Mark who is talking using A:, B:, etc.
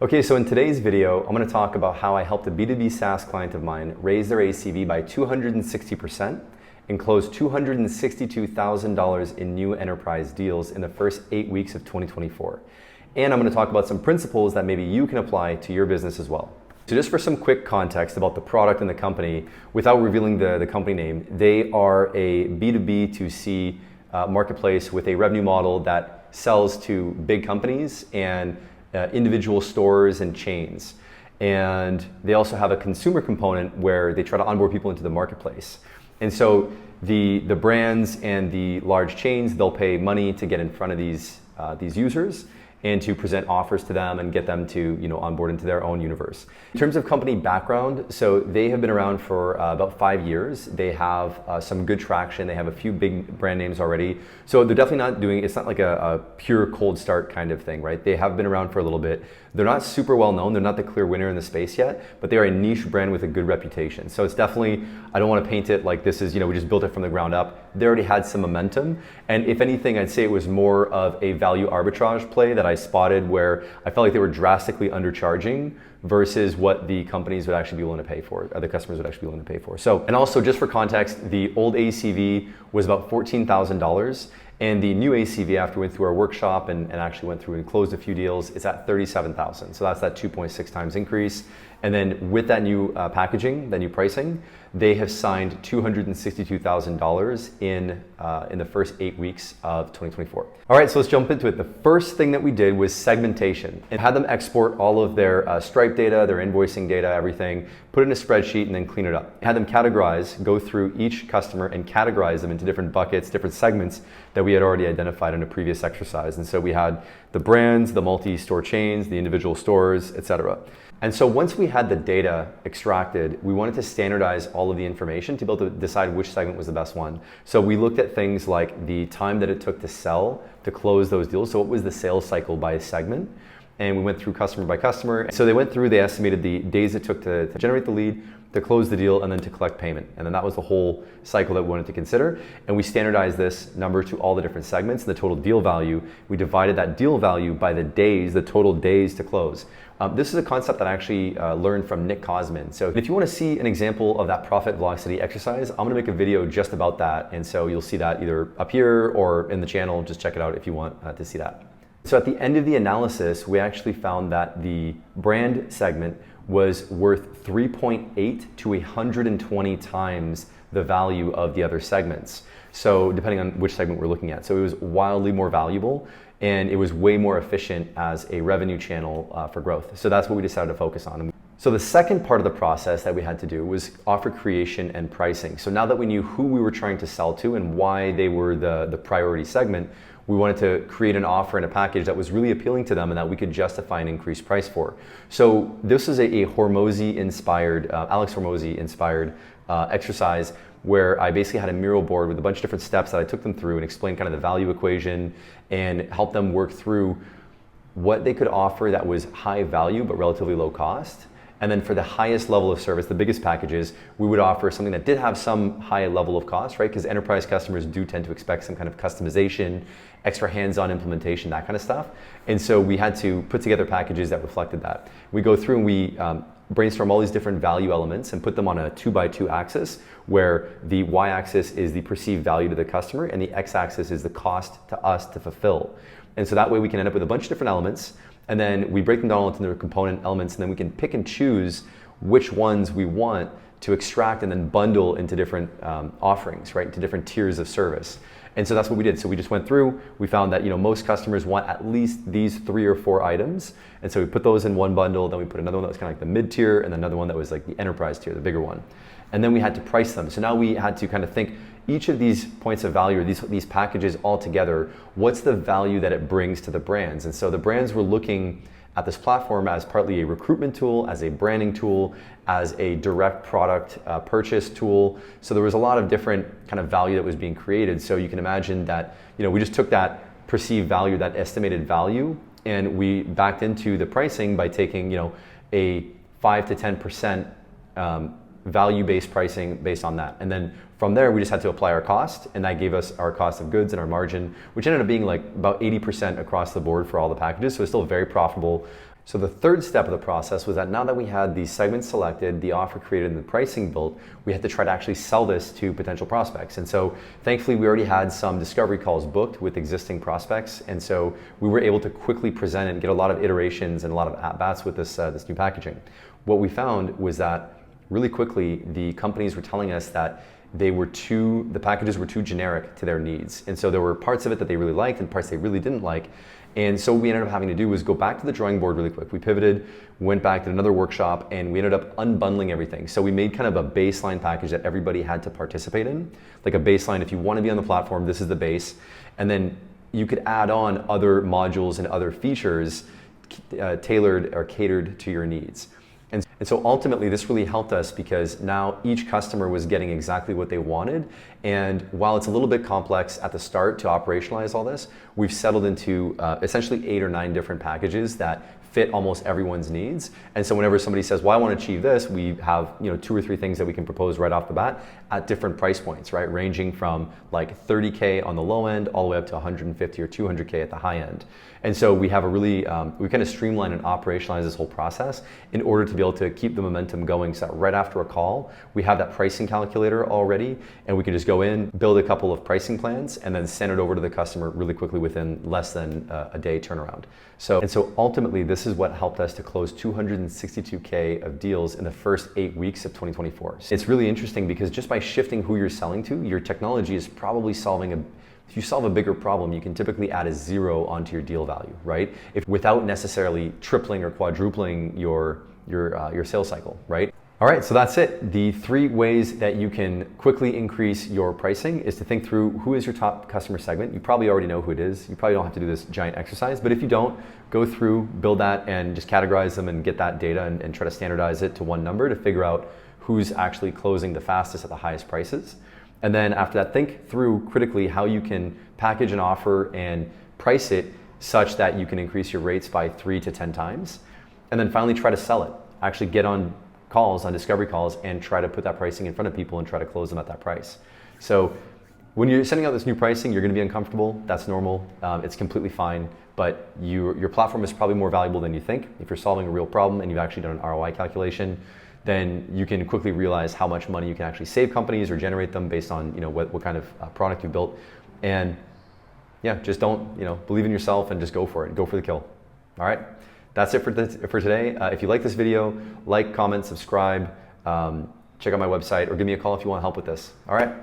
A: Okay, so in today's video, I'm going to talk about how I helped a B2B SaaS client of mine raise their ACV by 260% and close $262,000 in new enterprise deals in the first 8 weeks of 2024. And I'm going to talk about some principles that maybe you can apply to your business as well. So just for some quick context about the product and the company, without revealing the company name, they are a B2B2C marketplace with a revenue model that sells to big companies and individual stores and chains. And they also have a consumer component where they try to onboard people into the marketplace. And so the brands and the large chains, they'll pay money to get in front of these users and to present offers to them and get them to onboard into their own universe. In terms of company background, so they have been around for about 5 years. They have some good traction. They have a few big brand names already. So they're definitely not doing, it's not like a pure cold start kind of thing, right? They have been around for a little bit. They're not super well known. They're not the clear winner in the space yet, but they are a niche brand with a good reputation. So it's definitely, I don't want to paint it like this is, we just built it from the ground up. They already had some momentum. And if anything, I'd say it was more of a value arbitrage play that I spotted where I felt like they were drastically undercharging versus what the companies would actually be willing to pay for, or the customers would actually be willing to pay for. So, and also just for context, the old ACV was about $14,000. And the new ACV, after we went through our workshop and actually went through and closed a few deals, it's at $37,000. So that's that 2.6 times increase. And then with that new packaging, that new pricing, they have signed $262,000 in the first 8 weeks of 2024. All right, so let's jump into it. The first thing that we did was segmentation and had them export all of their Stripe data, their invoicing data, everything, put it in a spreadsheet and then clean it up. Had them categorize, go through each customer and categorize them into different buckets, different segments that we had already identified in a previous exercise. And so we had the brands, the multi-store chains, the individual stores, etc. And so once we had the data extracted, we wanted to standardize all of the information to be able to decide which segment was the best one. So we looked at things like the time that it took to sell, to close those deals. So what was the sales cycle by segment? And we went through customer by customer. So they estimated the days it took to generate the lead, to close the deal, and then to collect payment. And then that was the whole cycle that we wanted to consider. And we standardized this number to all the different segments and the total deal value. We divided that deal value by the days, the total days to close. This is a concept that I actually learned from Nick Cosman. So if you want to see an example of that profit velocity exercise, I'm going to make a video just about that. And so you'll see that either up here or in the channel. Just check it out if you want to see that. So at the end of the analysis, we actually found that the brand segment was worth 3.8 to 120 times the value of the other segments. So depending on which segment we're looking at. So it was wildly more valuable and it was way more efficient as a revenue channel for growth. So that's what we decided to focus on. So the second part of the process that we had to do was offer creation and pricing. So now that we knew who we were trying to sell to and why they were the priority segment, we wanted to create an offer and a package that was really appealing to them and that we could justify an increased price for. So this is a Hormozi-inspired, Alex Hormozi-inspired exercise where I basically had a mural board with a bunch of different steps that I took them through and explained kind of the value equation and helped them work through what they could offer that was high value but relatively low cost. And then for the highest level of service, the biggest packages, we would offer something that did have some high level of cost, right? Because enterprise customers do tend to expect some kind of customization, extra hands-on implementation, that kind of stuff. And so we had to put together packages that reflected that. We go through and we brainstorm all these different value elements and put them on a 2x2 axis where the y-axis is the perceived value to the customer and the x-axis is the cost to us to fulfill. And so that way we can end up with a bunch of different elements. And then we break them down into their component elements and then we can pick and choose which ones we want to extract and then bundle into different offerings, right? To different tiers of service. And so that's what we did. So we just went through, we found that most customers want at least these 3 or 4 items. And so we put those in one bundle, then we put another one that was kind of like the mid-tier and then another one that was like the enterprise tier, the bigger one. And then we had to price them. So now we had to kind of think each of these points of value or these packages all together, what's the value that it brings to the brands? And so the brands were looking at this platform as partly a recruitment tool, as a branding tool, as a direct product purchase tool. So there was a lot of different kind of value that was being created. So you can imagine that, we just took that perceived value, that estimated value, and we backed into the pricing by taking, a 5 to 10% value-based pricing based on that. And then from there, we just had to apply our cost, and that gave us our cost of goods and our margin, which ended up being like about 80% across the board for all the packages. So it's still very profitable. So the third step of the process was that now that we had the segments selected, the offer created, and the pricing built, we had to try to actually sell this to potential prospects. And so thankfully we already had some discovery calls booked with existing prospects. And so we were able to quickly present and get a lot of iterations and a lot of at-bats with this new packaging. What we found was that really quickly the companies were telling us that the packages were too generic to their needs. And so there were parts of it that they really liked and parts they really didn't like. And so what we ended up having to do was go back to the drawing board really quick. We pivoted, went back to another workshop, and we ended up unbundling everything. So we made kind of a baseline package that everybody had to participate in. Like a baseline, if you want to be on the platform, this is the base. And then you could add on other modules and other features tailored or catered to your needs. And so ultimately this really helped us because now each customer was getting exactly what they wanted. And while it's a little bit complex at the start to operationalize all this, we've settled into essentially 8 or 9 different packages that fit almost everyone's needs. And so whenever somebody says, well, I want to achieve this, we have 2 or 3 things that we can propose right off the bat at different price points, right? Ranging from like 30K on the low end all the way up to 150 or 200K at the high end. And so we have a really, we kind of streamline and operationalize this whole process in order to be able to keep the momentum going so that right after a call, we have that pricing calculator already and we can just go in, build a couple of pricing plans and then send it over to the customer really quickly within less than a day turnaround. So ultimately, this is what helped us to close 262K of deals in the first 8 weeks of 2024. It's really interesting because just by shifting who you're selling to, your technology is probably if you solve a bigger problem, you can typically add a 0 onto your deal value, right? Without necessarily tripling or quadrupling your sales cycle, right? All right, so that's it. The 3 ways that you can quickly increase your pricing is to think through who is your top customer segment. You probably already know who it is. You probably don't have to do this giant exercise, but if you don't, go through, build that and just categorize them and get that data and try to standardize it to one number to figure out who's actually closing the fastest at the highest prices. And then after that, think through critically how you can package an offer and price it such that you can increase your rates by 3 to 10 times. And then finally try to sell it. Actually get on discovery calls and try to put that pricing in front of people and try to close them at that price. So when you're sending out this new pricing, you're going to be uncomfortable. That's normal. It's completely fine. But your platform is probably more valuable than you think. If you're solving a real problem and you've actually done an ROI calculation, then you can quickly realize how much money you can actually save companies or generate them based on what kind of product you built. And yeah, just don't believe in yourself and just go for it. Go for the kill. All right. That's it for today. If you like this video, like, comment, subscribe, check out my website, or give me a call if you want help with this. All right.